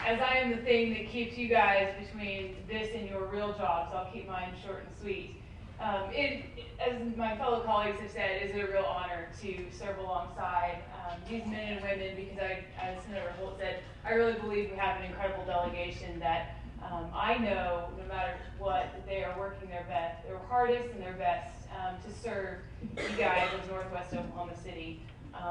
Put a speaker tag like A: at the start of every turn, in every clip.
A: as I am the thing that keeps you guys between this and your real jobs, I'll keep mine short and sweet. As my fellow colleagues have said, is it a real honor to serve alongside these men and women, because as Senator Holt said, I really believe we have an incredible delegation that I know, no matter what, that they are working their hardest and their best to serve you guys as Northwest Oklahoma City.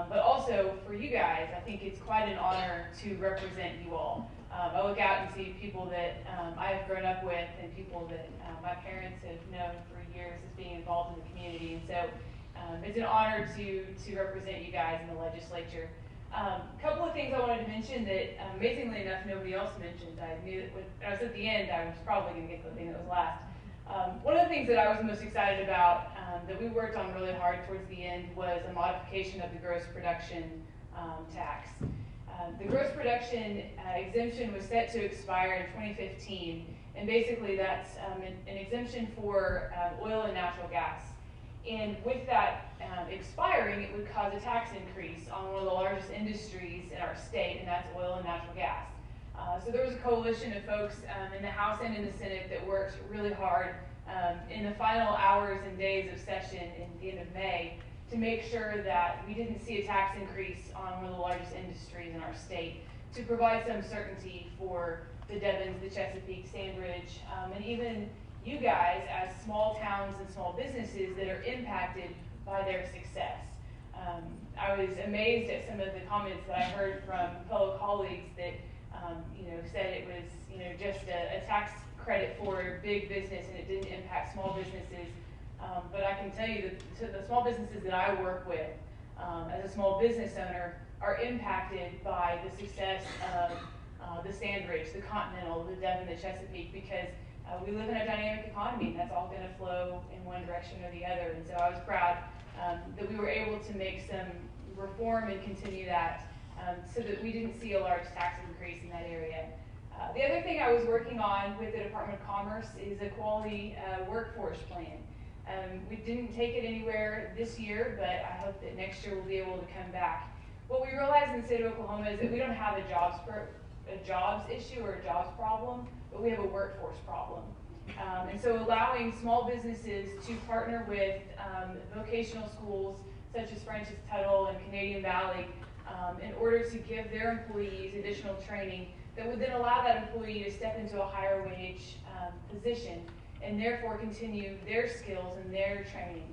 A: But also for you guys, I think it's quite an honor to represent you all. I look out and see people that I have grown up with and people that my parents have known for years as being involved in the community. And so it's an honor to represent you guys in the legislature. A couple of things I wanted to mention that amazingly enough nobody else mentioned. I knew that when I was at the end I was probably going to get the thing that was last. One of the things that I was most excited about that we worked on really hard towards the end was a modification of the gross production tax. The gross production exemption was set to expire in 2015, and basically that's an exemption for oil and natural gas. And with that expiring, it would cause a tax increase on one of the largest industries in our state, and that's oil and natural gas. So there was a coalition of folks in the House and in the Senate that worked really hard in the final hours and days of session in the end of May to make sure that we didn't see a tax increase on one of the largest industries in our state, to provide some certainty for the Devons, the Chesapeake, Sandridge, and even you guys as small towns and small businesses that are impacted by their success. I was amazed at some of the comments that I heard from fellow colleagues that said it was just a tax credit for big business and it didn't impact small businesses. But I can tell you that the small businesses that I work with as a small business owner are impacted by the success of the Sandridge, the Continental, the Devon, the Chesapeake, because we live in a dynamic economy and that's all going to flow in one direction or the other. And so I was proud that we were able to make some reform and continue that so that we didn't see a large tax increase in that area. The other thing I was working on with the Department of Commerce is a quality workforce plan. We didn't take it anywhere this year, but I hope that next year we'll be able to come back. What we realized in the state of Oklahoma is that we don't have a jobs issue or a jobs problem, but we have a workforce problem. And so allowing small businesses to partner with vocational schools such as Francis Tuttle and Canadian Valley in order to give their employees additional training that would then allow that employee to step into a higher wage position and therefore continue their skills and their training.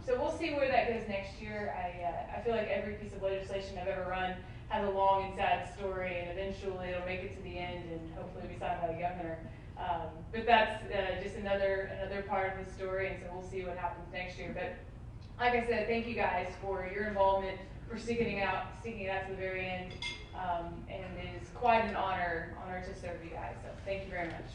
A: So we'll see where that goes next year. I feel like every piece of legislation I've ever run has a long and sad story, and eventually it'll make it to the end and hopefully be signed by the governor. But that's just another part of the story, and so we'll see what happens next year. But like I said, thank you guys for your involvement, for sticking it out to the very end, and it is quite an honor to serve you guys. So thank you very much.